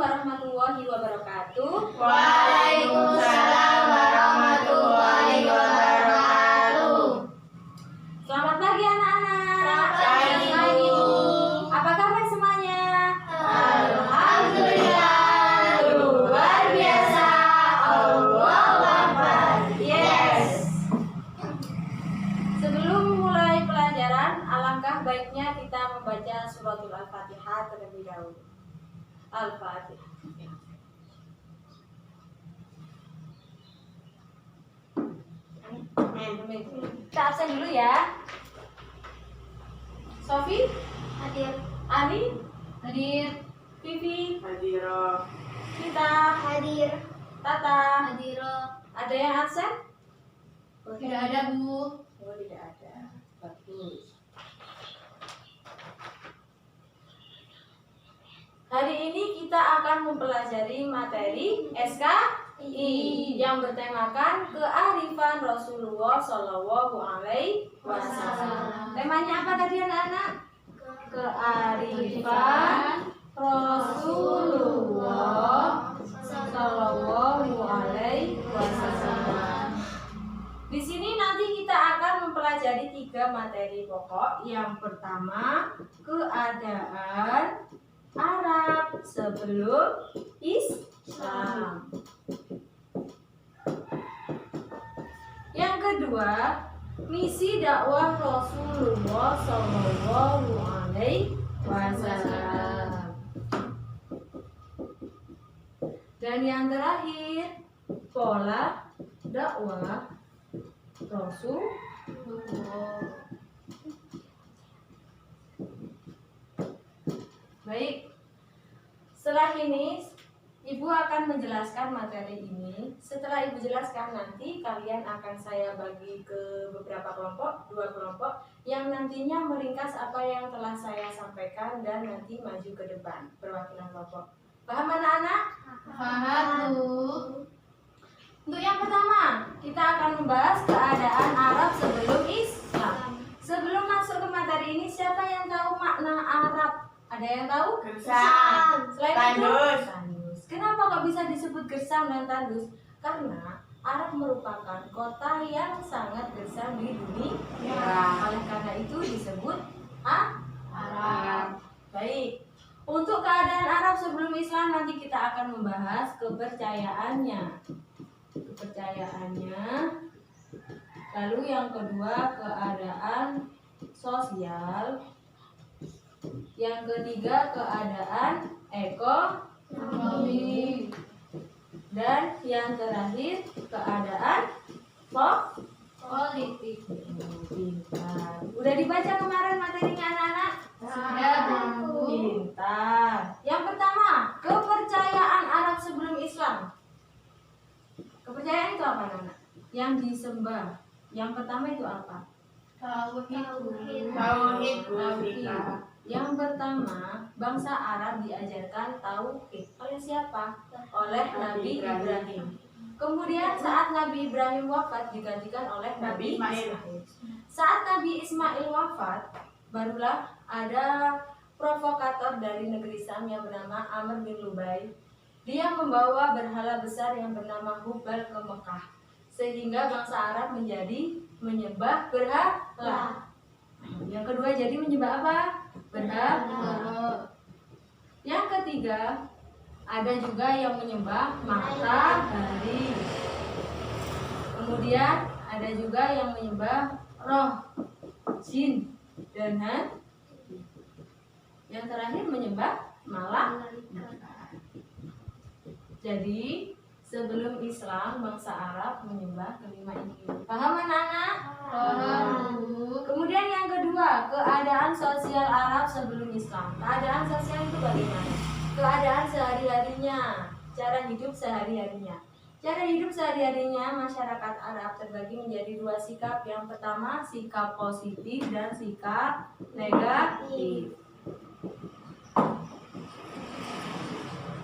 warahmatullahi wabarakatuh. Waalaikumsalam warahmatullahi wabarakatuh. Selamat pagi anak-anak. Selamat pagi. Apa kabar semuanya? Alhamdulillah, luar biasa. Allahu Akbar. Yes. Sebelum mulai pelajaran, alangkah baiknya kita membaca suratul Al-Fatihah terlebih dahulu. Al-Fatihah. Kita absen dulu ya. Sofi, Hadir. Ali, hadir. Vivi, Hadira. kita, Hadir. Tata. Hadir. Ada yang absen? Tidak ada, Bu. Oh, tidak ada. Bagus. Hari ini kita akan mempelajari materi SKI yang bertemakan kearifan Rasulullah Shallallahu Alaihi Wasallam. Temanya apa tadi anak-anak? Kearifan Rasulullah Shallallahu Alaihi Wasallam. Di sini nanti kita akan mempelajari 3 materi pokok. Yang pertama, keadaan Arab sebelum Islam. Yang kedua, misi dakwah Rasulullah Shallallahu Alaihi Wasallam. Dan yang terakhir, pola dakwah Rasulullah. Baik, setelah ini Ibu akan menjelaskan materi ini. Setelah Ibu jelaskan, nanti kalian akan saya bagi ke beberapa kelompok, 2 kelompok, yang nantinya meringkas apa yang telah saya sampaikan dan nanti maju ke depan perwakilan kelompok. Paham anak-anak? Paham, Bu. Untuk yang pertama, kita akan membahas keadaan Arab sebelum Islam. Sebelum masuk ke materi ini, siapa yang tahu makna Arab? Ada yang tahu? Gersang. Selain Tandus. itu, tandus. Kenapa kok bisa disebut gersang dan tandus? Karena Arab merupakan kota yang sangat gersang di dunia. Oleh karena itu disebut Arab. Baik. Untuk keadaan Arab sebelum Islam nanti kita akan membahas kepercayaannya. Lalu yang kedua, keadaan sosial. Yang ketiga, keadaan ekonomi. Dan yang terakhir, keadaan politik. Pintar. Udah dibaca kemarin materinya anak-anak? Sudah, Bu. Pintar. Yang pertama, kepercayaan Arab sebelum Islam. Kepercayaan itu apa anak-anak? Yang disembah. Yang pertama itu apa? Tauhid. Tauhid. Tauhid. Yang pertama, bangsa Arab diajarkan tauhid oleh siapa? Oleh Nabi Ibrahim. Kemudian saat Nabi Ibrahim wafat digantikan oleh Nabi Ismail. Saat Nabi Ismail wafat, barulah ada provokator dari negeri Sam yang bernama Amr bin Lubai. Dia membawa berhala besar yang bernama Hubal ke Mekah, sehingga bangsa Arab menjadi menyembah berhala. Yang kedua jadi menyembah apa? Berhala. Yang ketiga, ada juga yang menyembah matahari. Kemudian ada juga yang menyembah roh, jin, dan hantu. Yang terakhir menyembah malaikat. Jadi sebelum Islam bangsa Arab menyembah kelima ini. Paham anak-anak? Paham, Bu. Kemudian yang kedua, keadaan sosial Arab sebelum Islam. Keadaan sosial itu bagaimana? Keadaan sehari-harinya, cara hidup sehari-harinya. Cara hidup sehari-harinya masyarakat Arab terbagi menjadi 2 sikap. Yang pertama, sikap positif dan sikap negatif.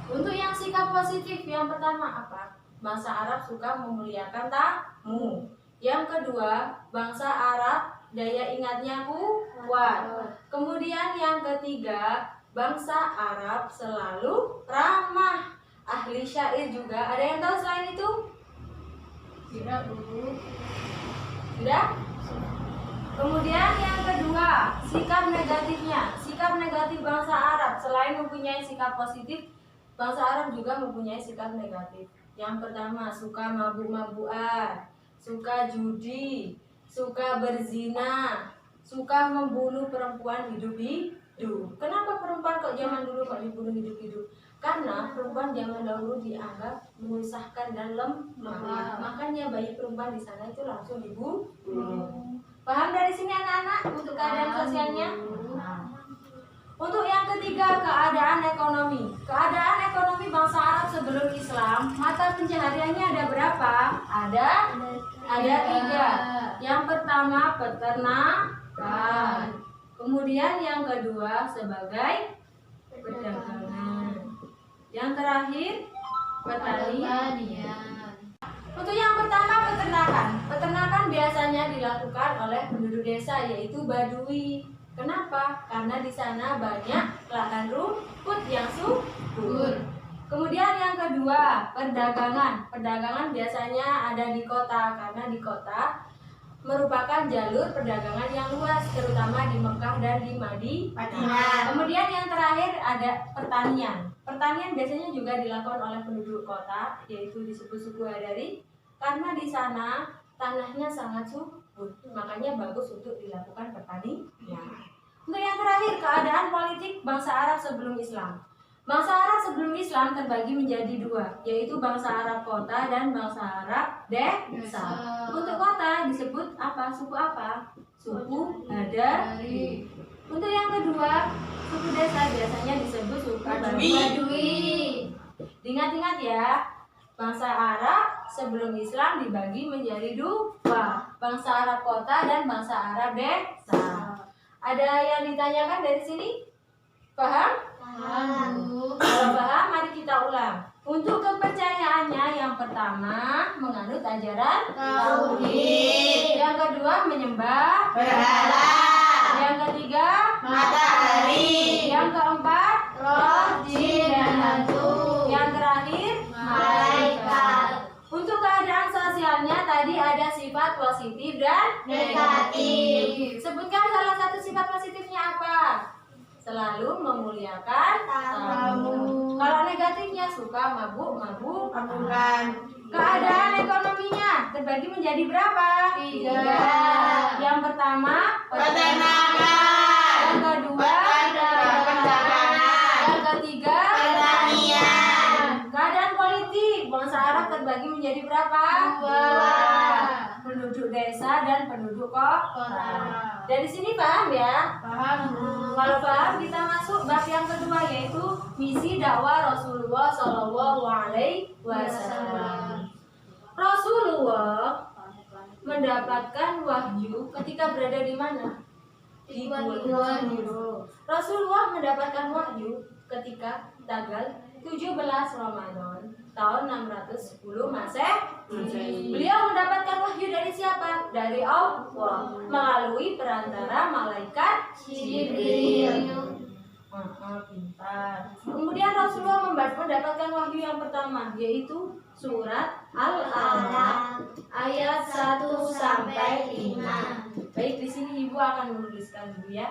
Untuk yang sikap positif, yang pertama apa? Bangsa Arab suka memuliakan tamu. Yang kedua, bangsa Arab daya ingatnya kuat. Kemudian yang ketiga, bangsa Arab selalu ramah. Ahli syair juga. Ada yang tahu selain itu? Tidak, Bu. Sudah? Kemudian yang kedua, sikap negatifnya. Sikap negatif bangsa Arab selain mempunyai sikap positif, bangsa Arab juga mempunyai sikap negatif. Yang pertama, suka mabuk-mabukan, suka judi, suka berzina, suka membunuh perempuan hidup-hidup. Kenapa perempuan kok zaman dulu kok dibunuh hidup-hidup? Karena perempuan zaman dahulu dianggap menyusahkan dan lemah. Makanya bayi perempuan di sana itu langsung dibunuh. Paham dari sini anak-anak untuk keadaan sosialnya? Untuk yang ketiga, keadaan ekonomi. Keadaan ekonomi bangsa Arab sebelum Islam, mata pencahariannya ada berapa? Ada 3. Yang pertama peternakan. Kemudian yang kedua sebagai perdagangan. Yang terakhir pertanian. Untuk yang pertama peternakan. Peternakan biasanya dilakukan oleh penduduk desa yaitu Badui. Kenapa? Karena di sana banyak lahan rumput yang subur. Kemudian yang kedua, perdagangan. Perdagangan biasanya ada di kota karena di kota merupakan jalur perdagangan yang luas, terutama di Mekah dan di Madinah. Kemudian yang terakhir ada pertanian. Pertanian biasanya juga dilakukan oleh penduduk kota, yaitu disebut suku Hadari, karena di sana tanahnya sangat subur, makanya bagus untuk dilakukan pertanian. Untuk yang terakhir, keadaan politik bangsa Arab sebelum Islam. Bangsa Arab sebelum Islam terbagi menjadi 2, yaitu bangsa Arab kota dan bangsa Arab desa. Untuk kota disebut apa? Suku apa? Suku Hadari. Untuk yang kedua, suku desa biasanya disebut suku Badui. Ingat-ingat ya, bangsa Arab sebelum Islam dibagi menjadi 2, bangsa Arab kota dan bangsa Arab desa. Ada yang ditanyakan dari sini? Paham? Kalau paham, mari kita ulang. Untuk kepercayaannya, yang pertama menganut ajaran tauhid. Yang kedua menyembah Berhala. Yang ketiga Matahari. Yang keempat Roh, jin, dan hantu. Yang terakhir Malaikat. Untuk keadaan sosialnya tadi ada sifat positif dan Negatif. Sebutkan salah satu sifat positifnya apa? Selalu memuliakan tamu. Kalau negatifnya suka mabuk-mabuk. Bukan. Keadaan ekonominya terbagi menjadi berapa? 3. Yang pertama Peternakan. Yang kedua Perdagangan. Yang ketiga Pertanian. Keadaan politik bangsa Arab terbagi menjadi berapa? 2. Penduduk desa dan penduduk kota. Kota. Dari sini paham ya? Paham, Bu. Kalau paham kita masuk bab yang kedua yaitu misi dakwah Rasulullah Shallallahu Alaihi Wasallam. Rasulullah mendapatkan wahyu ketika berada di mana? Di Gua Hiro. Rasulullah mendapatkan wahyu ketika tanggal 17 Ramadan tahun 610 Masehi. Beliau mendapatkan wahyu dari siapa? Dari Allah melalui perantara malaikat Jibril. Pintar. Kemudian Rasulullah mendapatkan wahyu yang pertama yaitu surat Al-Alaq ayat 1 sampai 5. Baik, di sini Ibu akan menuliskan dulu ya.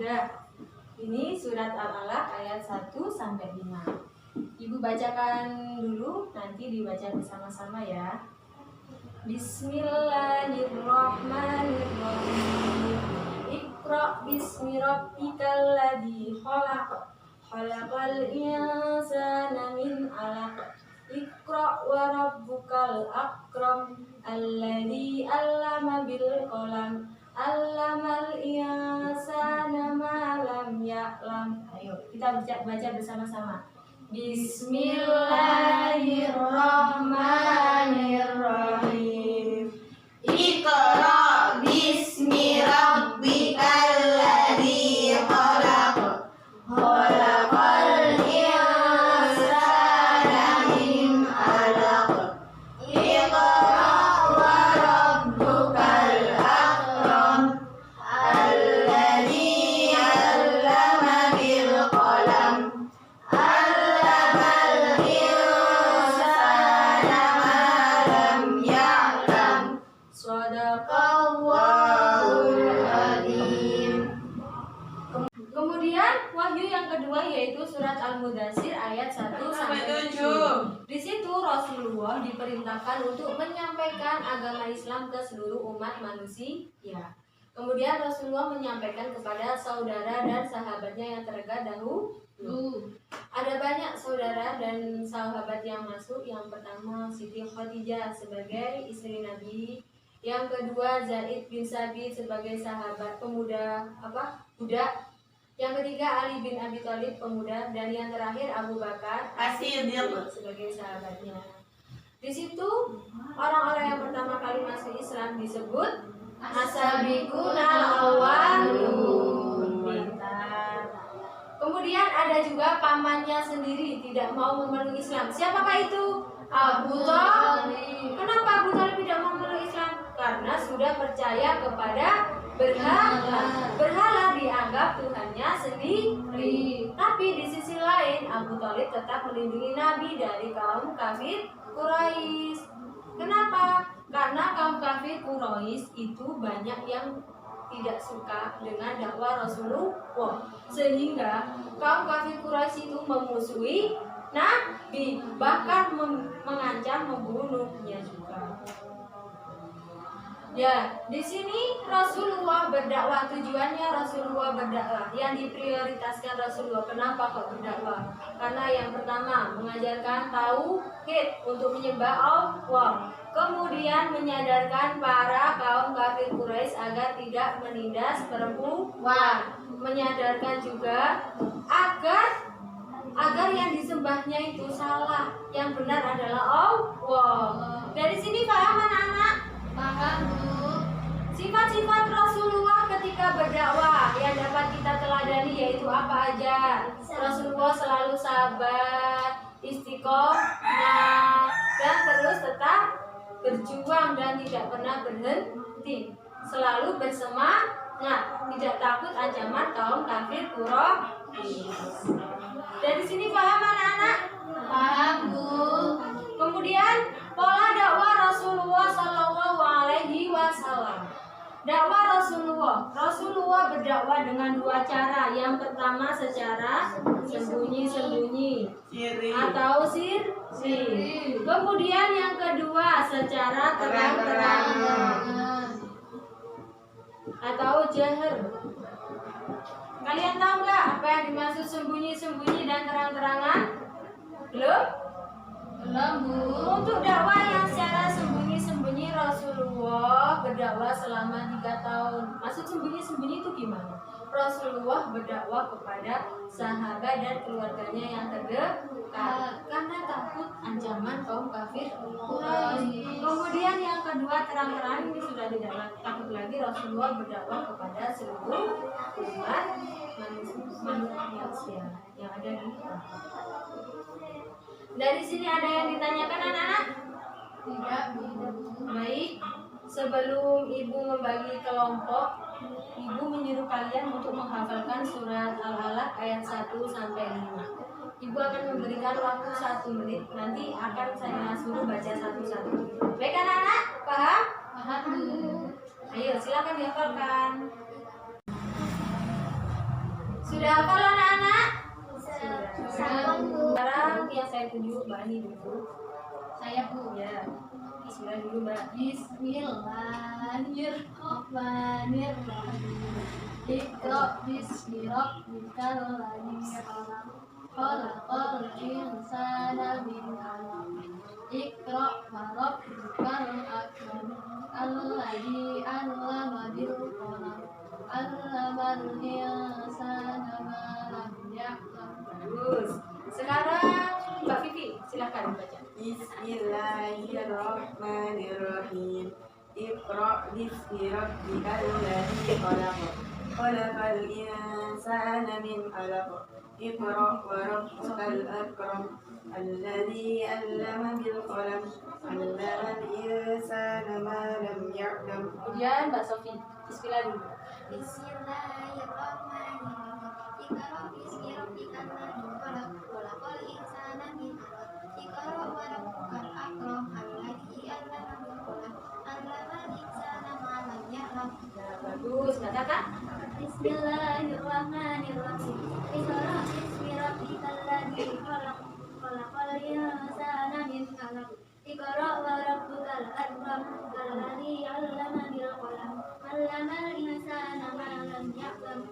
Ya, ini surat Al-Alaq ayat 1 sampai 5. Ibu bacakan dulu, nanti dibaca bersama-sama ya. Bismillahirrahmanirrahim. Iqra bismi rabbikal ladzi khalaq. Khalaqal insana min 'alaq. Iqra wa rabbukal akram. Alladzi 'allama bil qalam. 'Allamal insana ma lam ya'lam. Ayo, kita baca bersama-sama. Bismillahirrahmanirrahim. Iqra bismi rabbikal ladzi khalaq. Khalaqal insana min 'alaq. Iqra wa rabbukal akram. Alladzi 'allama bil qalam. Allamal insana ma lam ya'lam. Shadaqallahul Alim. Kemudian wahyu yang kedua yaitu surat Al-Mudatsir ayat 1 sampai 7. Di situ Rasulullah diperintahkan untuk menyampaikan agama Islam ke seluruh umat manusia. Kemudian Rasulullah menyampaikan kepada saudara dan sahabatnya yang terdahulu. Ada banyak saudara dan sahabat yang masuk. Yang pertama Siti Khadijah sebagai istri Nabi. Yang kedua Zaid bin Sabit sebagai sahabat budak. Yang ketiga Ali bin Abi Thalib pemuda, dan yang terakhir Abu Bakar As-Siddiq sebagai sahabatnya. Di situ orang-orang yang pertama kali masuk Islam disebut as-sabiqunal awwalun. Pintar. Kemudian ada juga pamannya sendiri tidak mau memeluk Islam. Siapakah itu? Abu Thalib. Kenapa Abu Thalib tidak mau memeluk Islam? Karena sudah percaya kepada berhala. Berhala dianggap Tuhannya sendiri. Tapi di sisi lain Abu Thalib tetap melindungi Nabi dari kaum kafir Quraisy. Kenapa? Karena kaum kafir Quraisy itu banyak yang tidak suka dengan dakwah Rasulullah, sehingga kaum kafir Quraisy itu memusuhi Nabi, bahkan mengancam membunuhnya juga. Ya, di sini Rasulullah berdakwah, tujuannya Rasulullah berdakwah. Yang diprioritaskan Rasulullah, kenapa kok berdakwah? Karena yang pertama mengajarkan tauhid untuk menyembah Allah. Kemudian menyadarkan para kaum kafir Quraisy agar tidak menindas perempuan. Menyadarkan juga agar yang disembahnya itu salah, yang benar adalah Allah. Dari sini paham anak-anak? Paham, Bu. Sifat-sifat Rasulullah ketika berdakwah yang dapat kita teladani yaitu apa aja? Rasulullah selalu sabar, istiqomah, dan terus tetap berjuang dan tidak pernah berhenti. Selalu bersemangat, tidak takut ancaman kaum kafir Quraisy. Dari sini paham anak-anak? Paham, Bu. Kemudian pola dakwah Rasulullah Shallallahu Alaihi Wasallam. Dakwah Rasulullah berdakwah dengan dua cara. Yang pertama secara sembunyi-sembunyi atau sirri. Kemudian yang kedua secara terang-terangan atau jahar. Kalian tahu nggak apa yang dimaksud sembunyi-sembunyi dan terang-terangan? Belum? Belum, Bu. Untuk dakwah yang secara sembunyi-sembunyi Rasulullah berdakwah selama 3 tahun. Maksud sembunyi-sembunyi itu gimana? Rasulullah berdakwah kepada sahabat dan keluarganya yang terdekat karena takut ancaman kaum kafir Quraisy. Kemudian yang kedua terang-terang, ini sudah tidak takut lagi. Rasulullah berdakwah kepada seluruh umat manusia yang ada di bumi. Dari sini ada yang ditanyakan anak-anak? Tidak, Bu. Baik, sebelum ibu membagi kelompok, ibu menyuruh kalian untuk menghafalkan surat Al-Alaq ayat 1 sampai 5. Ibu akan memberikan waktu 1 menit, nanti akan saya suruh baca satu-satu. Baik anak-anak, paham? Paham, Bu. Ayo silakan dihafalkan. Sudah hafal anak-anak? Sudah. Sekarang yang saya tunjuk Mbak Ani dulu. Saya Bu. Ya, bismillah dulu Mbak. Bismillahirrahmanirrahim. Iqra bismi rabbikal ladzi khalaq. Khalaqal insana min 'alaq. Iqra wa rabbukal akram. Alladzi 'allama bil qalam. 'Allamal insana ma lam ya'lam. Bagus. Sekarang Mbak Vivi, silakan baca. Bismillahirrahmanirrahim. Iqra bismi rabbikal ladzi khalaq. Khalaqal insana min 'alaq. Iqra wa rabbukal akram. Alladzi 'allama bil qalam. 'Allamal insana ma lam ya'lam. Kemudian Mbak Sofi, bismillah dulu. Bismillahirrahmanirrahim. Iqra bismi rabbikal ladzi khalaq. Khalaqal insana min 'alaq. Iqra wa rabbukal akram. Alladzi 'allama bil qalam. 'Allamal insana ma lam ya'lam. Nah, bagus. Mbak Tata? Bismillahirrahmanirrahim. Iqra bismi rabbikal ladzi khalaq. Khalaqal insana min 'alaq. Iqra wa rabbukal akram. Alladzi 'allama bil qalam. 'Allamal insana ma lam ya'lam.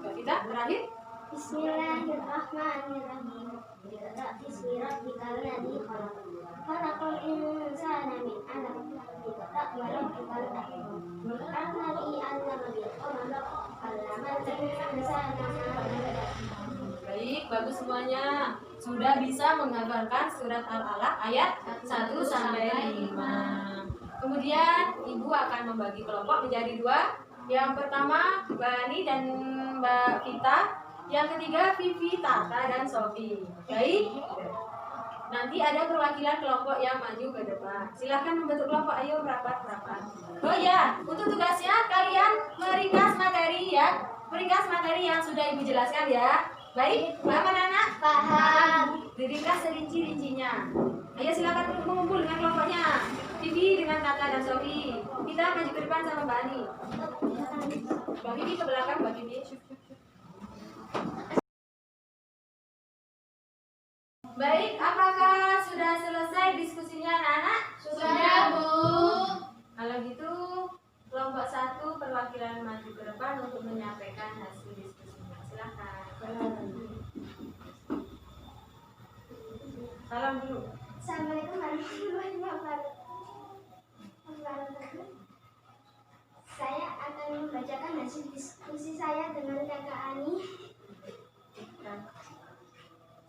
Mbak Tita, terakhir? Bismillahirrahmanirrahim. Iqra bismi rabbikal ladzi khalaq. Khalaqal insana min 'alaq. Iqra wa rabbukal akram. Alladzi 'allama bil qalam. 'Allamal insana ma lam ya'lam. Baik, bagus semuanya. Sudah bisa menghafalkan surat Al-Alaq ayat 1 sampai 5. Kemudian Ibu akan membagi kelompok menjadi 2. Yang pertama Mbak Ani dan Mbak Vita. Yang ketiga Vivi, Tata, dan Sofi. Baik. Nanti ada perwakilan kelompok yang maju ke depan. Silahkan membentuk kelompok. Ayo merapat. Oh ya, untuk tugasnya kalian meringkas materi ya. Meringkas materi yang sudah Ibu jelaskan ya. Baik, paham anak-anak? Paham. Diringkas serinci-rincinya. Ayo silakan mengumpul dengan kelompoknya. Vivi dengan Tata dan Sofi. Kita maju ke depan sama Mbak Ani. Mbak Vivi ke belakang, Mbak Vivi. Baik, apakah sudah selesai diskusinya anak-anak? Sudah, Bu. Kalau gitu, kelompok 1 perwakilan maju ke depan untuk menyampaikan hasil diskusinya. Silakan. Salam dulu. Assalamualaikum warahmatullahi wabarakatuh. Saya akan membacakan hasil diskusi saya dengan Kakak Ani.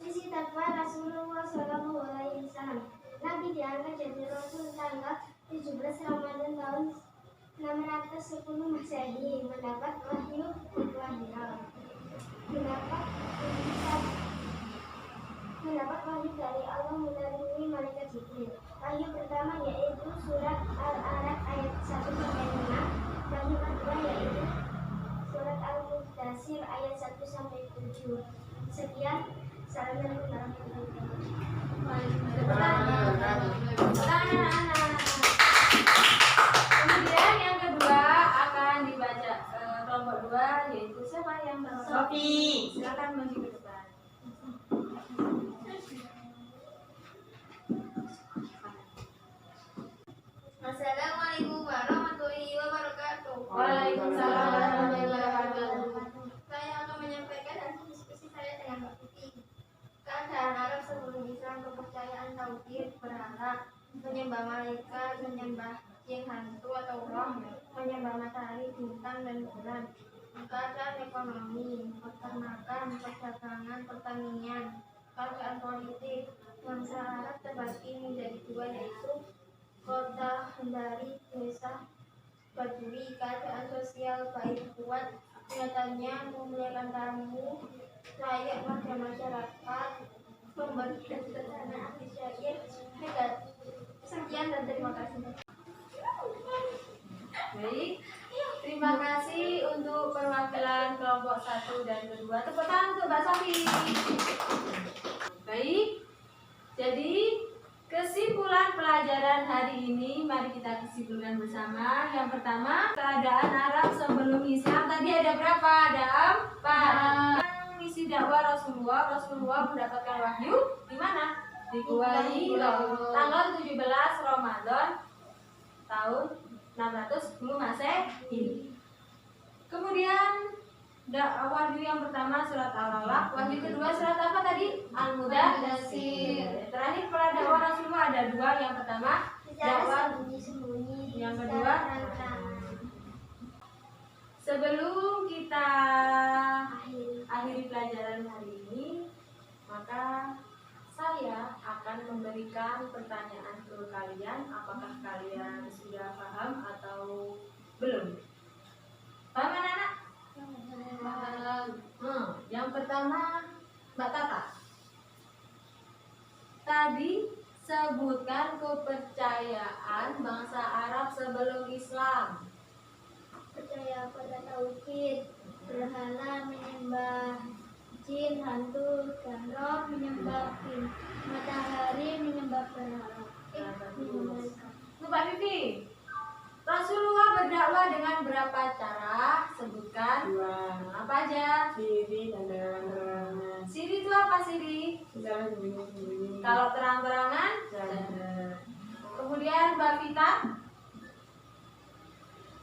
Sisi takwa Rasulullah SAW. Nabi diangkat jadi Rasul tanggal 17 Ramadan tahun 610 Masehi. Mendapat wahyu dari Allah melalui malaikat Jibril. Wahyu pertama yaitu surat Al-Alaq ayat 1 sampai 5. Wahyu kedua yaitu surat Al-Mudaththir ayat 1 sampai 7. Sekian. Assalamualaikum warahmatullahi Anak-anak. Kemudian yang kedua akan dibaca kelompok 2 yaitu siapa yang pertama? Sofi. Silakan maju ke depan. Assalamualaikum warahmatullahi wabarakatuh. Waalaikumsalam warahmatullahi wabarakatuh. Saya akan menyampaikan hasil diskusi saya dengan Mbak Putih. Keadaan Arab sebelum Islam, kepercayaan tauhid, berhala, menyembah malaikat, menyembah jin hantu atau roh, menyembah matahari, bintang, dan bulan. Keadaan ekonomi, peternakan, perdagangan, pertanian, keadaan politik. Bangsa Arab terbagi menjadi 2 yaitu kota Hendari, desa Badui. Keadaan sosial baik kuat, nyatanya memuliakan tamu, layak pada masyarakat, pembagian sederhana ahli syariat, hebat. Sekian dan terima kasih. Baik, terima kasih untuk perwakilan kelompok 1 dan kedua. Tepuk tangan untuk Mbak Sofi. Baik, jadi kesimpulan pelajaran hari ini mari kita kesimpulan bersama. Yang pertama, keadaan Arab sebelum Islam tadi ada berapa? Ada 4. mengisi dakwah Rasulullah mendapatkan wahyu di mana? Di Gua Hiro, tanggal 17 Ramadan tahun 610 Masehi. Kemudian wahyu yang pertama surat Al-Alaq, wahyu kedua surat apa tadi? Al-Mudaththir. Terakhir pada dakwah Rasulullah ada dua, yang pertama dakwah, yang kedua. Sebelum kita akhiri pelajaran hari ini, maka saya akan memberikan pertanyaan ke kalian. Apakah kalian sudah paham atau belum? Paham anak-anak? Yang pertama, Mbak Tata. Tadi sebutkan kepercayaan bangsa Arab sebelum Islam. Percaya pada tauhid, berhala, menyembah jin, hantu, dan roh, menyembah jin, matahari, menyembah berhala. Mbak Vivi, Rasulullah berdakwah dengan berapa cara? Sebutkan. Dua. Apa aja? Siri dan terang-terangan. Siri itu apa siri? Secara sembunyi-sembunyi. Kalau terang-terangan? Jaga. Kemudian Mbak Vita,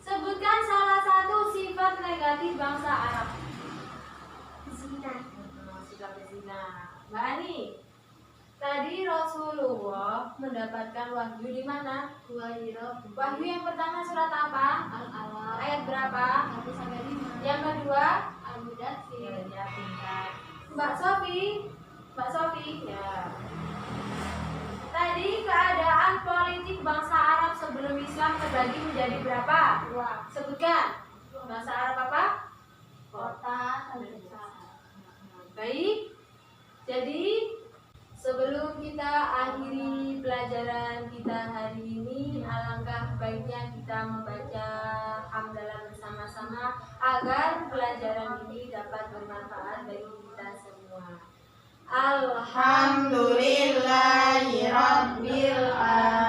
sebutkan salah satu sifat negatif bangsa Arab. Zina. Sifat zina. Mbak Ani, tadi Rasulullah mendapatkan wahyu di mana? Gua Hiro. Wahyu yang pertama surat apa? Al-Alaq. Ayat berapa? 1-5. Yang kedua? Al-Mudaththir. Ya, pintar. Mbak Sofi, ya. Tadi keadaan politik bangsa Arab sebelum Islam terbagi menjadi berapa? Dua. Sebutkan. Bangsa Arab apa? Kota dan desa. Baik. Jadi sebelum kita akhiri pelajaran kita hari ini, alangkah baiknya kita membaca hamdalah bersama-sama agar pelajaran ini dapat bermanfaat bagi kita semua. Alhamdulillahirabbil alamin.